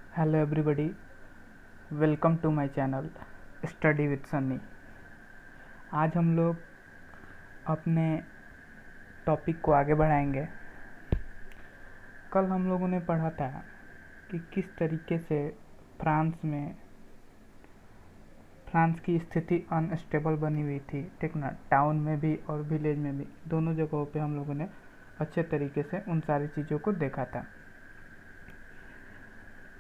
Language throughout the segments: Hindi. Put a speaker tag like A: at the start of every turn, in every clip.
A: Hello everybody, welcome to my channel study with Sunny. आज हम लोग अपने टॉपिक को आगे बढ़ाएंगे। कल हम लोगों ने पढ़ा था कि किस तरीके से फ्रांस की स्थिति अनस्टेबल बनी हुई थी, ठीक ना। टाउन में भी और विलेज में भी, दोनों जगहों पे हम लोगों ने अच्छे तरीके से उन सारी चीज़ों को देखा था।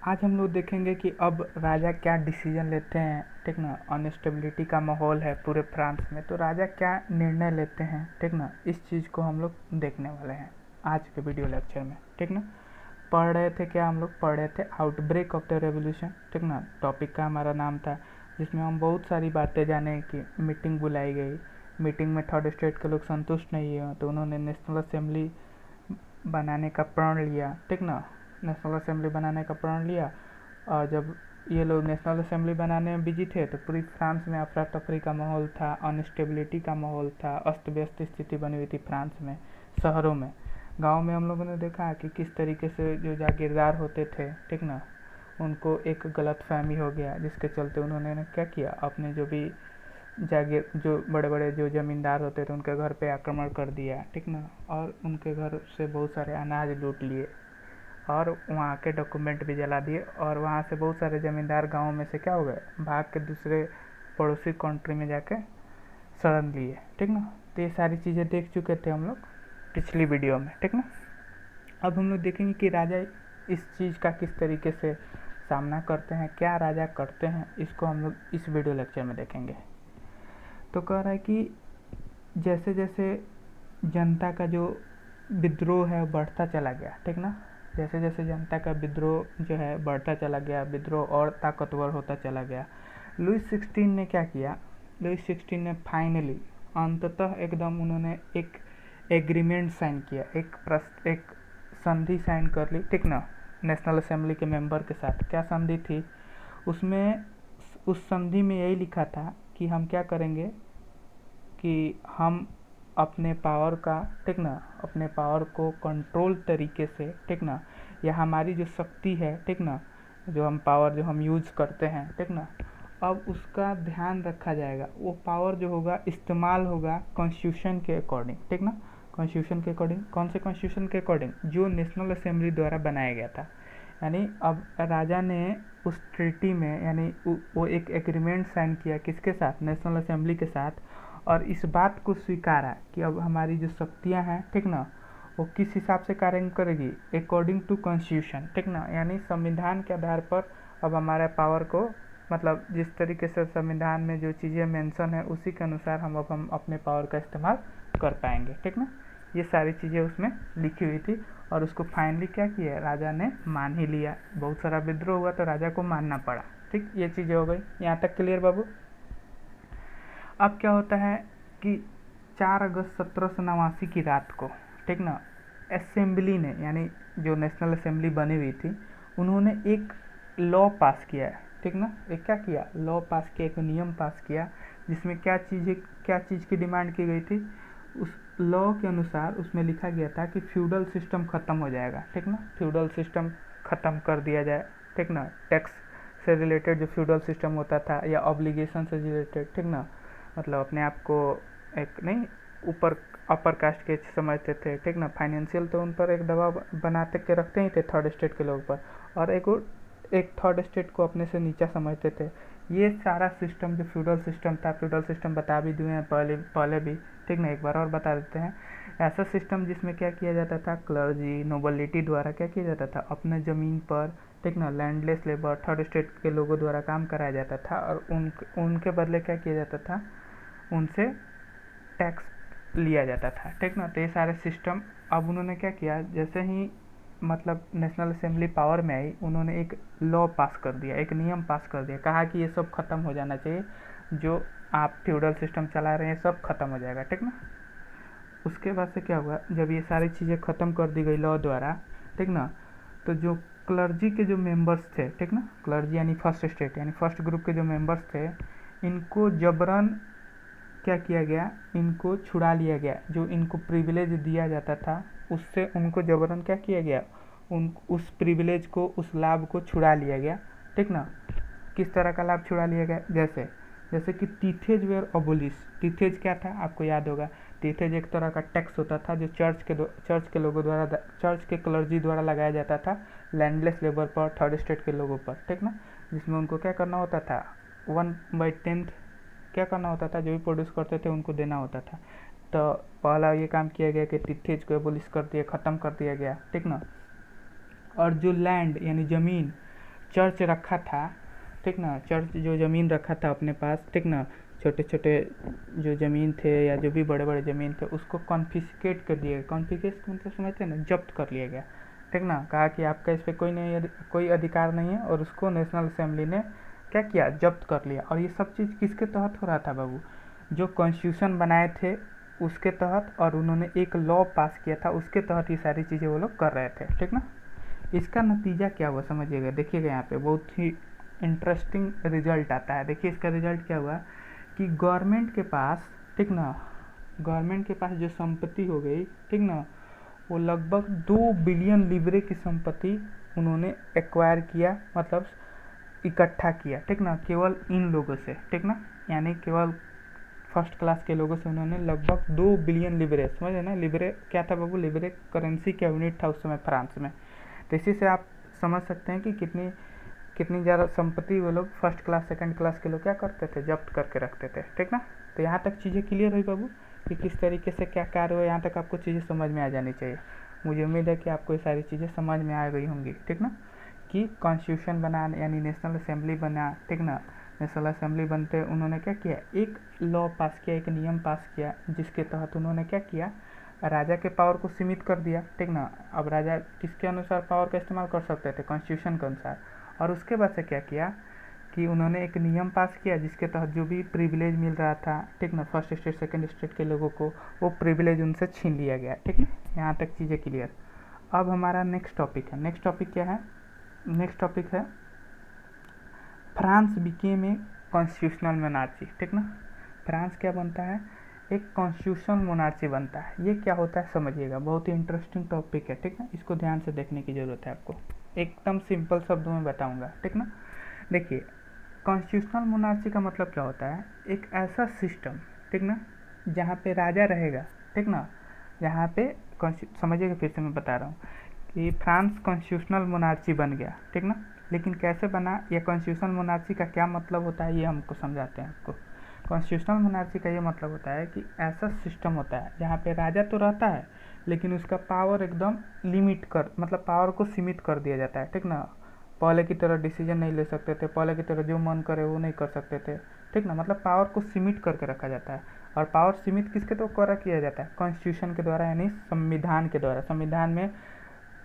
A: आज हम लोग देखेंगे कि अब राजा क्या डिसीजन लेते हैं, ठीक ना। अनस्टेबिलिटी का माहौल है पूरे फ्रांस में, तो राजा क्या निर्णय लेते हैं, ठीक ना। इस चीज़ को हम लोग देखने वाले हैं आज के वीडियो लेक्चर में, ठीक ना। पढ़ रहे थे क्या, हम लोग पढ़ रहे थे आउटब्रेक ऑफ द रेवोल्यूशन, ठीक ना। टॉपिक का हमारा नाम था, जिसमें हम बहुत सारी बातें जाने कि मीटिंग बुलाई गई। मीटिंग में थर्ड स्टेट के लोग संतुष्ट नहीं हुए, तो उन्होंने नेशनल असेंबली बनाने का प्रण लिया, ठीक ना। नेशनल असेंबली बनाने का प्रण लिया, और जब ये लोग नेशनल असेंबली बनाने में बिजी थे तो पूरी फ्रांस में अफरा तफरी का माहौल था, अनस्टेबिलिटी का माहौल था, अस्त व्यस्त स्थिति बनी हुई थी फ्रांस में। शहरों में, गांव में हम लोगों ने देखा कि किस तरीके से जो जागीरदार होते थे, ठीक ना, उनको एक गलत फहमी हो गया, जिसके चलते उन्होंने क्या किया, अपने जो भी जागीर, जो बड़े बड़े जो ज़मींदार होते थे उनके घर पे आक्रमण कर दिया, ठीक ना। और उनके घर से बहुत सारे अनाज लूट लिए और वहाँ के डॉक्यूमेंट भी जला दिए, और वहाँ से बहुत सारे ज़मींदार गांव में से क्या हो गए, भाग के दूसरे पड़ोसी कंट्री में जाके शरण लिए, ठीक ना। तो ये सारी चीज़ें देख चुके थे हम लोग पिछली वीडियो में, ठीक ना। अब हम लोग देखेंगे कि राजा इस चीज़ का किस तरीके से सामना करते हैं, क्या राजा करते हैं, इसको हम लोग इस वीडियो लेक्चर में देखेंगे। तो कह रहा है कि जैसे जैसे जनता का जो विद्रोह है बढ़ता चला गया, ठीक ना। जैसे जैसे जनता का विद्रोह जो है बढ़ता चला गया, विद्रोह और ताकतवर होता चला गया, लुइस 16 ने क्या किया, लुइस 16 ने फाइनली अंततः एकदम उन्होंने एक एग्रीमेंट साइन किया, एक संधि साइन कर ली, ठीक ना, नेशनल असेंबली के मेंबर के साथ। क्या संधि थी उसमें? उस संधि में यही लिखा था कि हम क्या करेंगे कि हम अपने पावर का, ठीक ना, अपने पावर को कंट्रोल तरीके से, ठीक ना, या हमारी जो शक्ति है, ठीक ना, जो हम पावर जो हम यूज करते हैं, ठीक ना, अब उसका ध्यान रखा जाएगा। वो पावर जो होगा इस्तेमाल होगा कॉन्स्टिट्यूशन के अकॉर्डिंग, ठीक ना। कॉन्स्टिट्यूशन के अकॉर्डिंग, कौन से कॉन्स्टिट्यूशन के अकॉर्डिंग? जो नेशनल असेंबली द्वारा बनाया गया था। यानी अब राजा ने उस ट्रीटी में, यानी वो एक एग्रीमेंट साइन किया, किसके साथ? नेशनल असेंबली के साथ। और इस बात को स्वीकारा कि अब हमारी जो शक्तियां हैं, ठीक ना, वो किस हिसाब से कार्य करेगी? अकॉर्डिंग टू कॉन्स्टिट्यूशन, ठीक ना। यानी संविधान के आधार पर अब हमारे पावर को, मतलब जिस तरीके से संविधान में जो चीज़ें मेंशन है उसी के अनुसार हम अपने पावर का इस्तेमाल कर पाएंगे, ठीक ना। ये सारी चीज़ें उसमें लिखी हुई थी, और उसको फाइनली क्या किया, राजा ने मान ही लिया। बहुत सारा विद्रोह हुआ तो राजा को मानना पड़ा, ठीक। ये चीज़ें हो गई, यहाँ तक क्लियर बाबू। अब क्या होता है कि 4 अगस्त 1789 की रात को, ठीक ना, असेंबली ने, यानी जो नेशनल असेंबली बनी हुई थी, उन्होंने एक लॉ पास किया है, ठीक ना। एक क्या किया, लॉ पास किया, एक नियम पास किया, जिसमें क्या चीज़ की डिमांड की गई थी? उस लॉ के अनुसार उसमें लिखा गया था कि फ्यूडल सिस्टम ख़त्म हो जाएगा, ठीक ना। फ्यूडल सिस्टम ख़त्म कर दिया जाए, ठीक ना। टैक्स से रिलेटेड जो फ्यूडल सिस्टम होता था, या ऑब्लिगेशन से रिलेटेड, ठीक ना, मतलब अपने आप को एक नहीं ऊपर अपर कास्ट के समझते थे, ठीक ना। फाइनेंशियल तो उन पर एक दबाव बनाते के रखते ही थे थर्ड स्टेट के लोग पर, और एक थर्ड स्टेट को अपने से नीचा समझते थे। ये सारा सिस्टम जो फ्यूडल सिस्टम था, फ्यूडल सिस्टम बता भी दिए हैं पहले भी, ठीक ना, एक बार और बता देते हैं। ऐसा सिस्टम जिसमें क्या किया जाता था, क्लर्जी नोबिलिटी द्वारा क्या किया जाता था, अपने ज़मीन पर, ठीक ना, लैंडलेस लेबर थर्ड स्टेट के लोगों द्वारा काम कराया जाता था, और उनके बदले क्या किया जाता था, उनसे टैक्स लिया जाता था, ठीक ना। तो ये सारे सिस्टम अब उन्होंने क्या किया, जैसे ही मतलब नेशनल असेंबली पावर में आई, उन्होंने एक लॉ पास कर दिया, एक नियम पास कर दिया, कहा कि ये सब खत्म हो जाना चाहिए, जो आप फ्यूडल सिस्टम चला रहे हैं सब खत्म हो जाएगा, ठीक ना। उसके बाद से क्या हुआ, जब ये सारी चीज़ें ख़त्म कर दी गई लॉ द्वारा, ठीक ना, तो जो क्लर्जी के जो मेंबर्स थे, ठीक ना, क्लर्जी यानी फर्स्ट स्टेट, यानी फर्स्ट ग्रुप के जो मेंबर्स थे, इनको जबरन क्या किया गया, इनको छुड़ा लिया गया। जो इनको प्रिविलेज दिया जाता था उससे उनको जबरन क्या किया गया, उन उस प्रिविलेज को, उस लाभ को छुड़ा लिया गया, ठीक ना। किस तरह का लाभ छुड़ा लिया गया, जैसे जैसे कि टीथेज वेयर अबोलिश। टीथेज क्या था, आपको याद होगा, टीथेज एक तरह का टैक्स होता था जो चर्च के लोगों द्वारा, चर्च के क्लर्जी द्वारा लगाया जाता था लैंडलेस लेबर पर, थर्ड स्टेट के लोगों पर, ठीक ना। जिसमें उनको क्या करना होता था, 1/10 क्या करना होता था, जो भी प्रोड्यूस करते थे उनको देना होता था। तो पहला ये काम किया गया कि टीथेज को एबोलिश कर दिया, ख़त्म कर दिया गया, ठीक ना। और जो लैंड यानी ज़मीन चर्च रखा था, ठीक ना, चर्च जो ज़मीन रखा था अपने पास, ठीक ना, छोटे छोटे जो ज़मीन थे या जो भी बड़े बड़े ज़मीन थे उसको कॉन्फिस्केट कर दिया गया। कॉन्फिस्केट मतलब समझते हैं ना, जब्त कर लिया गया, ठीक ना। कहा कि आपका इस पर कोई अधिकार नहीं है, और उसको नेशनल असेंबली ने क्या किया, जब्त कर लिया। और ये सब चीज़ किसके तहत हो रहा था बाबू, जो कॉन्स्टिट्यूशन बनाए थे उसके तहत, और उन्होंने एक लॉ पास किया था उसके तहत ये सारी चीज़ें वो लोग कर रहे थे, ठीक ना। इसका नतीजा क्या हुआ समझिएगा, देखिएगा यहाँ पे बहुत ही इंटरेस्टिंग रिजल्ट आता है। देखिए इसका रिजल्ट क्या हुआ कि गवर्नमेंट के पास, ठीक ना, गवर्नमेंट के पास जो संपत्ति हो गई, ठीक ना, वो लगभग 2 बिलियन लिब्रे की संपत्ति उन्होंने एक्वायर किया, मतलब इकट्ठा किया, ठीक ना, केवल इन लोगों से, ठीक ना, यानी केवल फर्स्ट क्लास के लोगों से उन्होंने लगभग 2 बिलियन लिब्रे, समझे ना। लिब्रे क्या था बाबू, लिब्रे करेंसी का यूनिट था उस समय फ्रांस में। तो इसी से आप समझ सकते हैं कि कितनी कितनी ज़्यादा संपत्ति वो लोग फर्स्ट क्लास सेकंड क्लास के लोग क्या करते थे, जब्त करके रखते थे, ठीक ना। तो यहाँ तक चीज़ें क्लियर हुई बाबू कि किस तरीके से क्या कार्य हो, यहाँ तक आपको चीज़ें समझ में आ जानी चाहिए। मुझे उम्मीद है कि आपको ये सारी चीज़ें समझ में आ गई होंगी, ठीक ना। कि कॉन्स्टिट्यूशन बना यानी नेशनल असेंबली बना, ठीक ना। नेशनल असेंबली बनते उन्होंने क्या किया, एक लॉ पास किया, एक नियम पास किया, जिसके तहत उन्होंने क्या किया, राजा के पावर को सीमित कर दिया, ठीक ना। अब राजा किसके अनुसार पावर का इस्तेमाल कर सकते थे, कॉन्स्टिट्यूशन के अनुसार। और उसके बाद से क्या किया कि उन्होंने एक नियम पास किया जिसके तहत जो भी प्रिविलेज मिल रहा था, ठीक ना, फर्स्ट स्टेट सेकंड स्टेट के लोगों को, वो प्रिविलेज उनसे छीन लिया गया, ठीक है। यहाँ तक चीज़ें क्लियर। अब हमारा नेक्स्ट टॉपिक है, नेक्स्ट टॉपिक क्या है, नेक्स्ट टॉपिक है France became a constitutional monarchy, ठीक ना। फ्रांस क्या बनता है, एक कॉन्स्टिट्यूशनल मोनार्ची बनता है। ये क्या होता है समझिएगा, बहुत ही इंटरेस्टिंग टॉपिक है, ठीक ना। इसको ध्यान से देखने की ज़रूरत है आपको, एकदम सिंपल शब्दों में बताऊंगा, ठीक ना। देखिए कॉन्स्टिट्यूशनल मोनार्ची का मतलब क्या होता है, एक ऐसा सिस्टम, ठीक ना, जहाँ पे राजा रहेगा, ठीक ना, जहाँ पे समझिएगा, फिर से मैं बता रहा हूँ कि फ्रांस कॉन्स्टिट्यूशनल मोनार्ची बन गया, ठीक ना। लेकिन कैसे बना, या कॉन्स्टिट्यूशनल मोनार्ची का क्या मतलब होता है, ये हमको समझाते हैं आपको। कॉन्स्टिट्यूशनल मोनार्ची का ये मतलब होता है कि ऐसा सिस्टम होता है जहाँ पे राजा तो रहता है लेकिन उसका पावर एकदम लिमिट कर, मतलब पावर को सीमित कर दिया जाता है, ठीक ना। पहले की तरह डिसीजन नहीं ले सकते थे, पहले की तरह जो मन करे वो नहीं कर सकते थे, ठीक ना। मतलब पावर को सीमित करके रखा जाता है। और पावर सीमित किसके द्वारा किया जाता है, कॉन्स्टिट्यूशन के द्वारा, यानी संविधान के द्वारा। संविधान में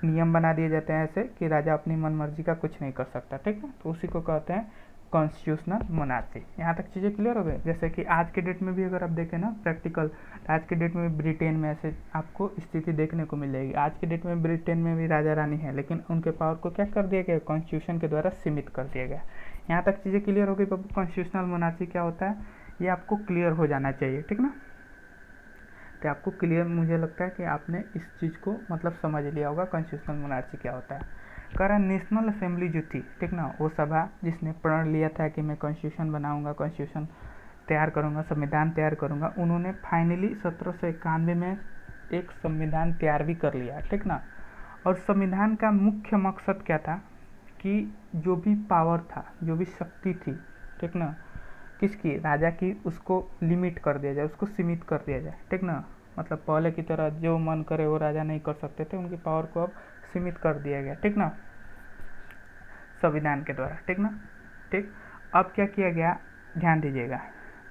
A: नियम बना दिए जाते हैं ऐसे कि राजा अपनी मन मर्जी का कुछ नहीं कर सकता, ठीक है। तो उसी को कहते हैं कॉन्स्टिट्यूशनल मोनार्ची। यहाँ तक चीज़ें क्लियर हो गई। जैसे कि आज के डेट में भी अगर आप देखें ना प्रैक्टिकल, आज के डेट में भी ब्रिटेन में ऐसे आपको स्थिति देखने को मिल जाएगी। आज के डेट में ब्रिटेन में भी राजा रानी है, लेकिन उनके पावर को क्या कर दिया गया, कॉन्स्टिट्यूशन के द्वारा सीमित कर दिया गया। यहाँ तक चीज़ें क्लियर हो गई बाबू, कॉन्स्टिट्यूशनल मोनार्ची क्या होता है ये आपको क्लियर हो जाना चाहिए, ठीक ना। तो आपको क्लियर, मुझे लगता है कि आपने इस चीज़ को मतलब समझ लिया होगा कॉन्स्टिट्यूशनल मोनार्ची क्या होता है। कारण नेशनल असेंबली जो थी, ठीक ना, वो सभा जिसने प्रण लिया था कि मैं कॉन्स्टिट्यूशन बनाऊंगा, कॉन्स्टिट्यूशन तैयार करूंगा, संविधान तैयार करूंगा, उन्होंने फाइनली 1791 में एक संविधान तैयार भी कर लिया, ठीक ना। और संविधान का मुख्य मकसद क्या था कि जो भी पावर था, जो भी शक्ति थी, ठीक ना, किसकी, राजा की, उसको लिमिट कर दिया जाए, उसको सीमित कर दिया जाए, ठीक ना। मतलब पहले की तरह जो मन करे वो राजा नहीं कर सकते थे, उनकी पावर को अब सीमित कर दिया गया, ठीक ना, संविधान के द्वारा, ठीक ना। ठीक, अब क्या किया गया, ध्यान दीजिएगा।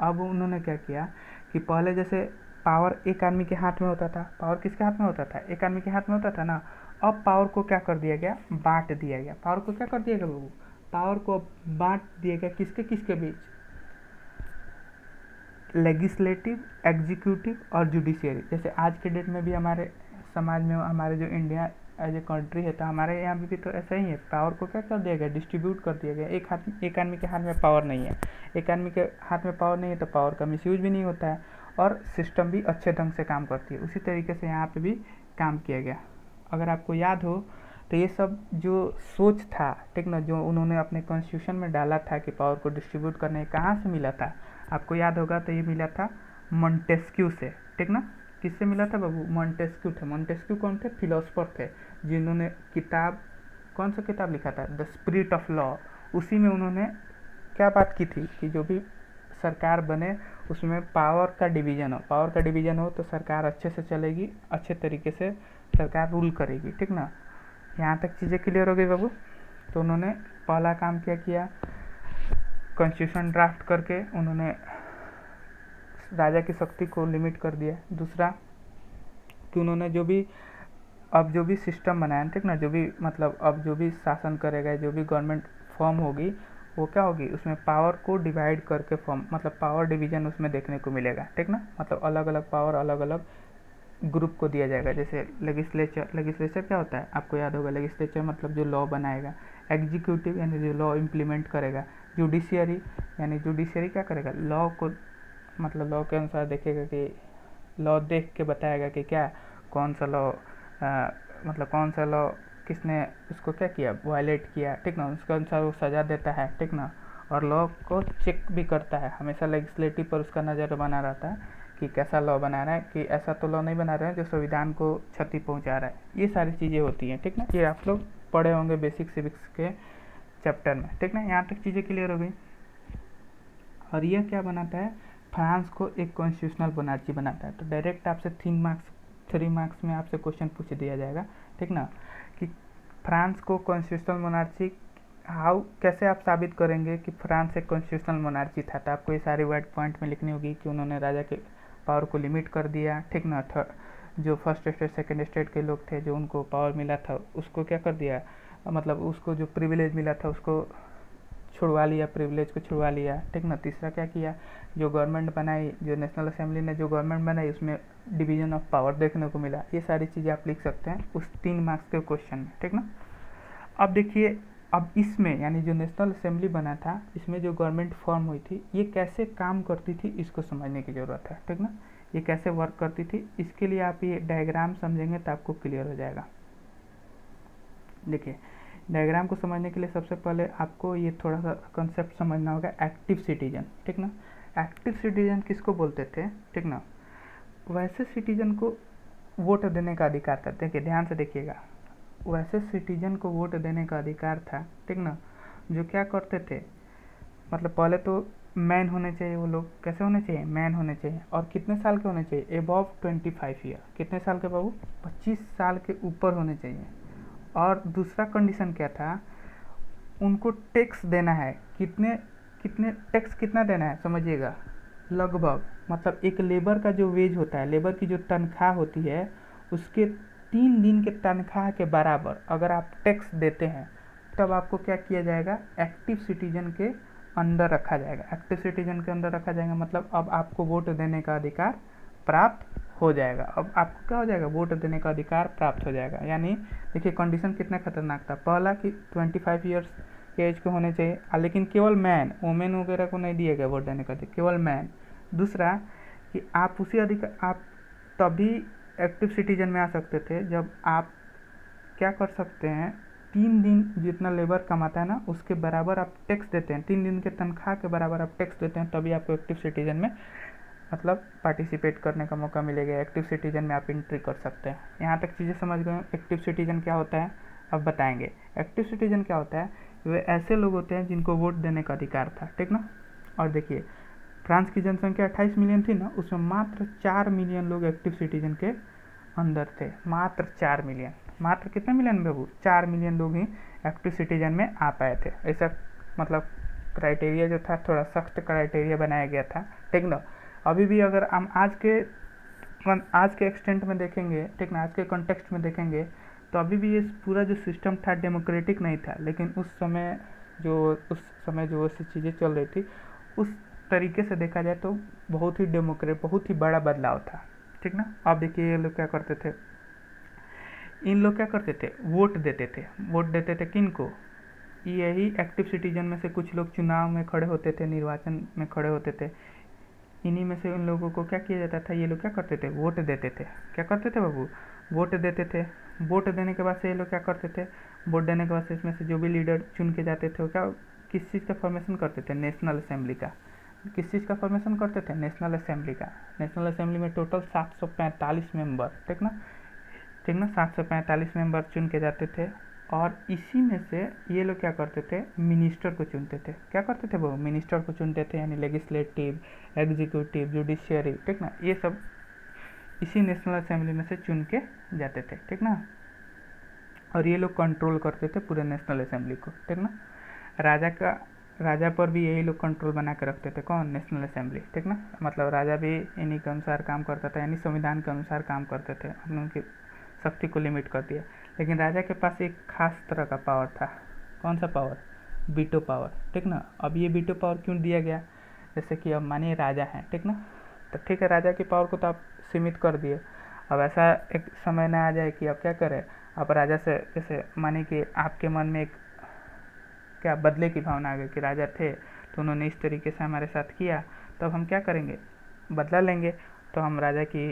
A: अब उन्होंने क्या किया कि पहले जैसे पावर एक आदमी के हाथ में होता था, पावर किसके हाथ में होता था, एक आदमी के हाथ में होता था ना। अब पावर को क्या कर दिया गया, बांट दिया गया। पावर को क्या कर दिया गया बाबू, पावर को बांट दिया गया, किसके किसके बीच, लेजिस्लेटिव, एग्जीक्यूटिव और जुडिशियरी। जैसे आज के डेट में भी हमारे समाज में, हमारे जो इंडिया एज ए कंट्री है, तो हमारे यहाँ भी तो ऐसा ही है। पावर को क्या कर दिया गया, डिस्ट्रीब्यूट कर दिया गया। एक आदमी के हाथ में पावर नहीं है, एक आदमी के हाथ में पावर नहीं है तो पावर का मिसयूज भी नहीं होता है और सिस्टम भी अच्छे ढंग से काम करती है। उसी तरीके से यहाँ पे भी काम किया गया। अगर आपको याद हो तो ये सब जो सोच था, ठीक ना, जो उन्होंने अपने कॉन्स्टिट्यूशन में डाला था कि पावर को डिस्ट्रीब्यूट करने, कहाँ से मिला था? आपको याद होगा तो ये मिला था मॉन्टेस्क्यू से, ठीक ना। किससे मिला था बाबू? मॉन्टेस्क्यू थे। मॉन्टेस्क्यू कौन थे? फिलोसफर थे, जिन्होंने किताब, कौन सा किताब लिखा था? The spirit of law. उसी में उन्होंने क्या बात की थी कि जो भी सरकार बने उसमें पावर का डिवीज़न हो, पावर का डिवीज़न हो तो सरकार अच्छे से चलेगी, अच्छे तरीके से सरकार रूल करेगी, ठीक ना। यहाँ तक चीज़ें क्लियर हो गई बाबू। तो उन्होंने पहला काम क्या किया, कॉन्स्टिट्यूशन ड्राफ्ट करके उन्होंने राजा की शक्ति को लिमिट कर दिया। दूसरा कि उन्होंने जो भी अब जो भी सिस्टम बनाया, ठीक ना, जो भी मतलब अब जो भी शासन करेगा, जो भी गवर्नमेंट फॉर्म होगी, वो क्या होगी, उसमें पावर को डिवाइड करके फॉर्म, मतलब पावर डिवीजन उसमें देखने को मिलेगा, ठीक ना। मतलब अलग अलग पावर अलग अलग ग्रुप को दिया जाएगा। जैसे लेगिस्लेचर, लेगिस्लेचर क्या होता है आपको याद होगा? लेगिस्लेचर मतलब जो लॉ बनाएगा। एग्जीक्यूटिव यानी जो लॉ इम्प्लीमेंट करेगा। जुडिशियरी यानी जुडिशियरी क्या करेगा, लॉ को मतलब लॉ के अनुसार देखेगा कि लॉ देख के बताएगा कि क्या कौन सा लॉ मतलब कौन सा लॉ किसने उसको क्या किया, वायलेट किया, ठीक ना, उसके अनुसार वो सज़ा देता है, ठीक ना। और लॉ को चेक भी करता है, हमेशा लेजिस्लेटिव पर उसका नज़र बना रहता है कि कैसा लॉ बना रहा है, कि ऐसा तो लॉ नहीं बना रहे हैं जो संविधान को क्षति पहुंचा रहा है। ये सारी चीज़ें होती हैं, ठीक ना। ये आप लोग पढ़े होंगे बेसिक सिविक्स के चैप्टर में, ठीक ना। यहाँ तक चीज़ें क्लियर हो गई। और यह क्या बनाता है, फ्रांस को एक कॉन्स्टिट्यूशनल मोनार्ची बनाता है। तो डायरेक्ट आपसे 3 मार्क्स में आपसे क्वेश्चन पूछ दिया जाएगा, ठीक ना, कि फ्रांस को कॉन्स्टिट्यूशनल मोनार्ची हाउ, कैसे आप साबित करेंगे कि फ्रांस एक कॉन्स्टिट्यूशनल मोनार्ची था। तो आपको ये सारी वर्ड पॉइंट में लिखनी होगी कि उन्होंने राजा के पावर को लिमिट कर दिया, ठीक ना। जो फर्स्ट स्टेट सेकंड स्टेट के लोग थे, जो उनको पावर मिला था, उसको क्या कर दिया, मतलब उसको जो प्रिविलेज मिला था उसको छुड़वा लिया, प्रिविलेज को छुड़वा लिया, ठीक ना। तीसरा क्या किया, जो गवर्नमेंट बनाई, जो नेशनल असेंबली ने जो गवर्नमेंट बनाई, उसमें डिवीजन ऑफ पावर देखने को मिला। ये सारी चीज़ें आप लिख सकते हैं उस 3 मार्क्स के क्वेश्चन में, ठीक ना। अब देखिए, अब इसमें यानी जो नेशनल असेंबली बना था, इसमें जो गवर्नमेंट फॉर्म हुई थी, ये कैसे काम करती थी इसको समझने की ज़रूरत है, ठीक ना। ये कैसे वर्क करती थी, इसके लिए आप ये डायग्राम समझेंगे तो आपको क्लियर हो जाएगा। देखिए, डायग्राम को समझने के लिए सबसे पहले आपको ये थोड़ा सा कंसेप्ट समझना होगा, एक्टिव सिटीजन, ठीक ना। एक्टिव सिटीजन किसको बोलते थे, ठीक ना। वैसे सिटीजन को वोट देने का अधिकार था। देखिए ध्यान से देखिएगा, वैसे सिटीजन को वोट देने का अधिकार था, ठीक ना, जो क्या करते थे, मतलब पहले तो मैन होने चाहिए, वो लोग कैसे होने चाहिए, मैन होने चाहिए, और कितने साल के होने चाहिए, एबव 25 ईयर। कितने साल के बाबू? 25 साल के ऊपर होने चाहिए। और दूसरा कंडीशन क्या था, उनको टैक्स देना है। कितने कितने टैक्स कितना देना है समझिएगा, लगभग, मतलब एक लेबर का जो वेज होता है, लेबर की जो तनख्वाह होती है, उसके 3 दिन के तनख्वाह के बराबर अगर आप टैक्स देते हैं, तब आपको क्या किया जाएगा, एक्टिव सिटीजन के अंदर रखा जाएगा। एक्टिव सिटीजन के अंदर रखा जाएगा मतलब अब आपको वोट देने का अधिकार प्राप्त हो जाएगा। अब आपको क्या हो जाएगा, वोट देने का अधिकार प्राप्त हो जाएगा। यानी देखिए कंडीशन कितना खतरनाक था। पहला कि 25 ईयर्स के एज के होने चाहिए, लेकिन केवल मैन, वुमेन वगैरह को नहीं दिया गया वोट देने का, केवल मैन। दूसरा कि आप उसी अधिकार, आप तभी एक्टिव सिटीजन में आ सकते थे जब आप क्या कर सकते हैं, 3 दिन जितना लेबर कमाता है ना, उसके बराबर आप टैक्स देते हैं, 3 दिन के तनख्वाह के बराबर आप टैक्स देते हैं, तभी आपको एक्टिव सिटीजन में मतलब पार्टिसिपेट करने का मौका मिलेगा, एक्टिव सिटीजन में आप एंट्री कर सकते हैं। यहाँ तक चीज़ें समझ गए। एक्टिव सिटीजन क्या होता है अब बताएंगे। एक्टिव सिटीजन क्या होता है, वे ऐसे लोग होते हैं जिनको वोट देने का अधिकार था, ठीक ना। और देखिए फ्रांस की जनसंख्या 28 मिलियन थी ना, उसमें मात्र 4 मिलियन लोग एक्टिव सिटीजन के अंदर थे, मात्र 4 मिलियन। मात्र कितने मिलियन बाबू? 4 मिलियन लोग ही एक्टिव सिटीजन में आ पाए थे। ऐसा मतलब क्राइटेरिया जो था, थोड़ा सख्त क्राइटेरिया बनाया गया था, ठीक ना। अभी भी अगर हम आज के एक्सटेंट में देखेंगे, ठीक ना, आज के कॉन्टेक्स्ट में देखेंगे, तो अभी भी ये पूरा जो सिस्टम था डेमोक्रेटिक नहीं था, लेकिन उस समय जो ऐसी चीज़ें चल रही थी, उस तरीके से देखा जाए तो बहुत ही बड़ा बदलाव था, ठीक ना। अब देखिए ये लोग क्या करते थे, इन लोग क्या करते थे, वोट देते थे किन को, यही एक्टिव सिटीजन में से कुछ लोग चुनाव में खड़े होते थे, निर्वाचन में खड़े होते थे। इन्हीं में से उन लोगों को क्या किया जाता था, ये लोग क्या करते थे, वोट देते थे। क्या करते थे बाबू? वोट देते थे। वोट देने के बाद से ये लोग क्या करते थे, वोट देने के बाद से इसमें से जो भी लीडर चुन के जाते थे वो क्या किस चीज़ का फॉर्मेशन करते थे, नेशनल असेंबली का। किस चीज़ का फॉर्मेशन करते थे, नेशनल असेंबली का। नेशनल असेंबली में टोटल 745 मेंबर, ठीक ना, 745 मेंबर चुन के जाते थे। और इसी में से ये लोग क्या करते थे, मिनिस्टर को चुनते थे। क्या करते थे वो, मिनिस्टर को चुनते थे, यानी लेजिस्लेटिव, एग्जीक्यूटिव, जुडिशियरी, ठीक ना, ये सब इसी नेशनल असेंबली में से चुन के जाते थे, ठीक ना। और ये लोग कंट्रोल करते थे पूरे नेशनल असेंबली को, ठीक ना। राजा पर भी यही लोग कंट्रोल बना के रखते थे, कौन, नेशनल असेंबली, ठीक ना। मतलब राजा भी इन्हीं के अनुसार काम करता था, यानी संविधान के अनुसार काम करते थे। हमने उनकी शक्ति को लिमिट कर दिया। लेकिन राजा के पास एक खास तरह का पावर था। कौन सा पावर, वीटो पावर, ठीक ना। अब ये वीटो पावर क्यों दिया गया, जैसे कि अब मानिए राजा हैं, ठीक ना, तो ठीक है, राजा की पावर को तो आप सीमित कर दिए। अब ऐसा एक समय ना आ जाए कि आप क्या करें, आप राजा से, जैसे मानिए कि आपके मन में एक क्या बदले की भावना आ गई कि राजा थे तो उन्होंने इस तरीके से हमारे साथ किया, तो अब हम क्या करेंगे, बदला लेंगे। तो हम राजा की,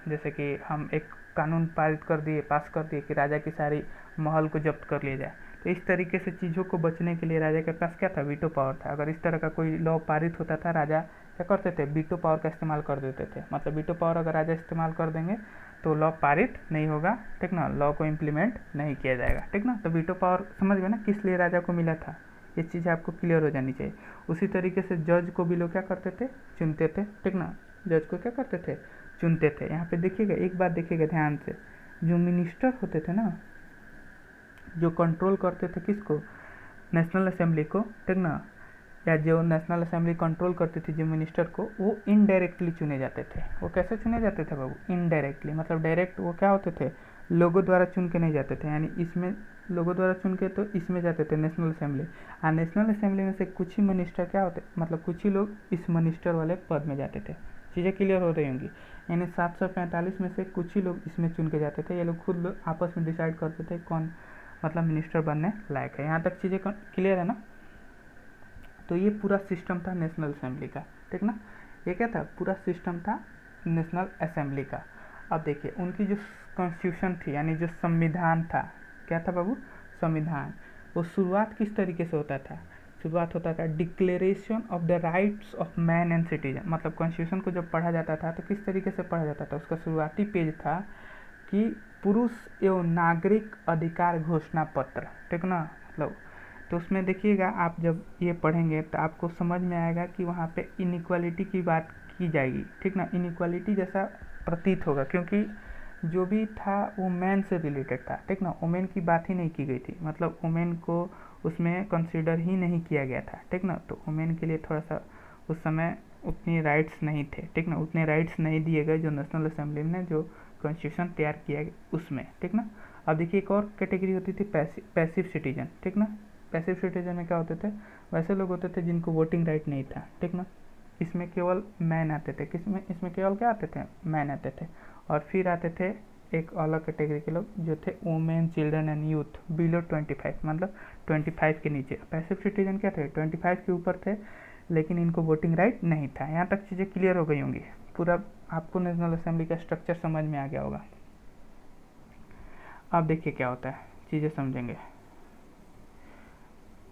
A: जैसे कि हम एक कानून पारित कर दिए, पास कर दिए कि राजा की सारी महल को जब्त कर लिया जाए। तो इस तरीके से चीज़ों को बचने के लिए राजा के पास क्या था, वीटो पावर था। अगर इस तरह का कोई लॉ पारित होता था, राजा क्या करते थे, वीटो पावर का इस्तेमाल कर देते थे। मतलब वीटो पावर अगर राजा इस्तेमाल कर देंगे तो लॉ पारित नहीं होगा, ठीक ना, लॉ को इम्प्लीमेंट नहीं किया जाएगा, ठीक ना। तो वीटो पावर समझ गए ना किस लिए राजा को मिला था, ये चीज़ आपको क्लियर हो जानी चाहिए। उसी तरीके से जज को भी लोग क्या करते थे, चुनते थे, ठीक ना। जज को क्या करते थे, चुनते थे। यहाँ पे देखिएगा, एक बात देखिएगा ध्यान से, जो मिनिस्टर होते थे ना, जो कंट्रोल करते थे किसको, नेशनल असेंबली को, ठीक ना, या जो नेशनल असेंबली कंट्रोल करती थी जो मिनिस्टर को, वो इनडायरेक्टली चुने जाते थे। वो कैसे चुने जाते थे बाबू, इनडायरेक्टली। मतलब डायरेक्ट वो क्या होते थे, लोगों द्वारा चुन के नहीं जाते थे, यानी इसमें लोगों द्वारा चुन के तो इसमें जाते थे नेशनल असेंबली। और नेशनल असेंबली में से कुछ ही मिनिस्टर क्या होते, मतलब कुछ ही लोग इस मिनिस्टर वाले पद में जाते थे। चीज़ें क्लियर हो रही होंगी, यानी 745 में से कुछ ही लोग इसमें चुन के जाते थे। ये लोग खुद लोग आपस में डिसाइड करते थे कौन मतलब मिनिस्टर बनने लायक है। यहाँ तक चीज़ें क्लियर है ना। तो ये पूरा सिस्टम था नेशनल असेंबली का, ठीक ना। ये क्या था, पूरा सिस्टम था नेशनल असेंबली का। अब देखिए उनकी जो कॉन्स्टिट्यूशन थी, यानी जो संविधान था, क्या था बाबू, संविधान। वो शुरुआत किस तरीके से होता था, शुरुआत होता था declaration of the rights of man and citizen. मतलब कॉन्स्टिट्यूशन को जब पढ़ा जाता था तो किस तरीके से पढ़ा जाता था, उसका शुरुआती पेज था कि पुरुष एवं नागरिक अधिकार घोषणा पत्र, ठीक ना। मतलब तो उसमें देखिएगा, आप जब ये पढ़ेंगे तो आपको समझ में आएगा कि वहाँ पे इनइक्वालिटी की बात की जाएगी, ठीक ना। इनइक्वालिटी जैसा प्रतीत होगा, क्योंकि जो भी था वो मैन से रिलेटेड था, ठीक ना। वुमेन की बात ही नहीं की गई थी, मतलब वुमेन को उसमें कंसीडर ही नहीं किया गया था, ठीक ना। तो वुमेन के लिए थोड़ा सा उस समय उतनी राइट्स नहीं थे, ठीक ना, उतने राइट्स नहीं दिए गए जो नेशनल असेंबली ने जो कॉन्स्टिट्यूशन तैयार किया गया उसमें, ठीक ना। अब देखिए एक और कैटेगरी होती थी पैसिव सिटीजन, ठीक ना। पैसिव सिटीजन में क्या होते थे, वैसे लोग होते थे जिनको वोटिंग राइट नहीं था, ठीक ना। इसमें केवल मैन आते थे, किसमें, इसमें केवल क्या आते थे, मैन आते थे। और फिर आते थे एक अलग कैटेगरी के लोग जो थे women, children and youth below 25, मतलब 25 के नीचे। पैसिव सिटीजन क्या थे, 25 के ऊपर थे लेकिन इनको वोटिंग राइट नहीं था। यहाँ तक चीज़ें क्लियर हो गई होंगी, पूरा आपको नेशनल असेंबली का स्ट्रक्चर समझ में आ गया होगा। अब देखिए क्या होता है, चीज़ें समझेंगे।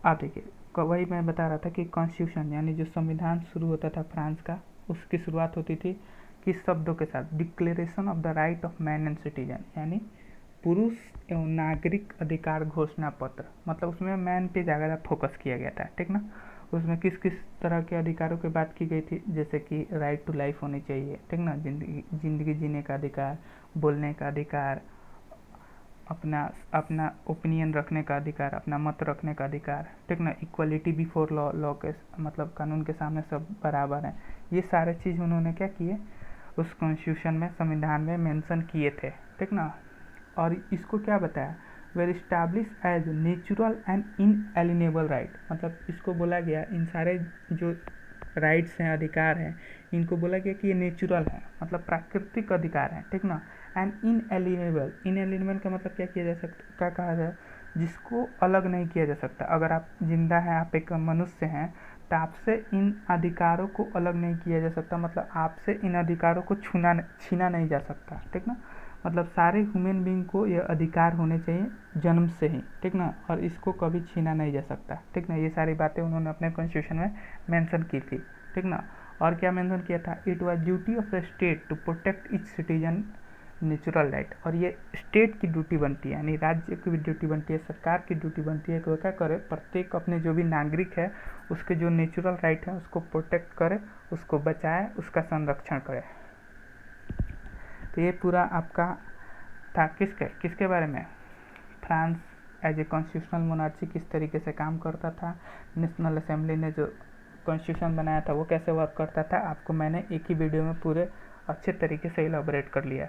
A: आप देखिए, वही मैं बता रहा था कि कॉन्स्टिट्यूशन यानी जो संविधान शुरू होता था फ्रांस का, उसकी शुरुआत होती थी किस शब्दों के साथ, declaration of the right of man and citizen, यानी पुरुष एवं नागरिक अधिकार घोषणा पत्र। मतलब उसमें मैन पे ज़्यादा फोकस किया गया था, ठीक ना। उसमें किस किस तरह के अधिकारों की बात की गई थी, जैसे कि राइट टू लाइफ होनी चाहिए, ठीक ना, जिंदगी जीने का अधिकार, बोलने का अधिकार, अपना अपना ओपिनियन रखने का अधिकार, अपना मत रखने का अधिकार, ठीक ना। इक्वलिटी बिफोर लॉ, लॉ के मतलब कानून के सामने सब बराबर हैं। ये सारे चीज़ उन्होंने क्या किए, उस कॉन्स्टिट्यूशन में, संविधान में मेंशन किए थे, ठीक ना। और इसको क्या बताया, were establish as natural and inalienable right. मतलब इसको बोला गया, इन सारे जो राइट्स हैं, अधिकार हैं, इनको बोला गया कि ये नेचुरल है, मतलब प्राकृतिक अधिकार हैं, ठीक ना। एंड इनएलिनेबल, इनएलिनेबल का मतलब क्या किया जा सकता, क्या कहा जाए, जिसको अलग नहीं किया जा सकता। अगर आप जिंदा हैं, आप एक मनुष्य हैं, तो आपसे इन अधिकारों को अलग नहीं किया जा सकता, मतलब आपसे इन अधिकारों को छीना नहीं जा सकता, ठीक ना। मतलब सारे ह्यूमन बींग को ये अधिकार होने चाहिए जन्म से ही, ठीक ना, और इसको कभी छीना नहीं जा सकता, ठीक ना। ये सारी बातें उन्होंने अपने कॉन्स्टिट्यूशन में मेंशन की थी, ठीक ना। और क्या मेंशन किया था, it was duty of the state to protect each citizen natural right. और ये स्टेट की ड्यूटी बनती है, यानी राज्य की भी ड्यूटी बनती है, सरकार की ड्यूटी बनती है कि वो क्या करे, प्रत्येक अपने जो भी नागरिक है उसके जो नेचुरल राइट है उसको प्रोटेक्ट करे, उसको बचाए, उसका संरक्षण करे। तो ये पूरा आपका था किसके बारे में, France as a constitutional monarchy किस तरीके से काम करता था, नेशनल असेंबली ने जो कॉन्स्टिट्यूशन बनाया था वो कैसे वर्क करता था, आपको मैंने एक ही वीडियो में पूरे अच्छे तरीके से इलाबोरेट कर लिया।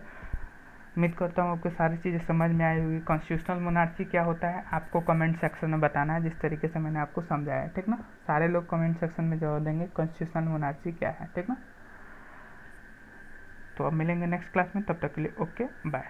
A: उम्मीद करता हूँ आपको सारी चीज़ें समझ में आई होगी। कॉन्स्टिट्यूशनल मोनार्ची क्या होता है आपको कमेंट सेक्शन में बताना है, जिस तरीके से मैंने आपको समझाया, ठीक ना। सारे लोग कमेंट सेक्शन में जवाब देंगे कॉन्स्टिट्यूशनल मोनार्ची क्या है, ठीक ना। तो अब मिलेंगे नेक्स्ट क्लास में, तब तक के लिए ओके बाय।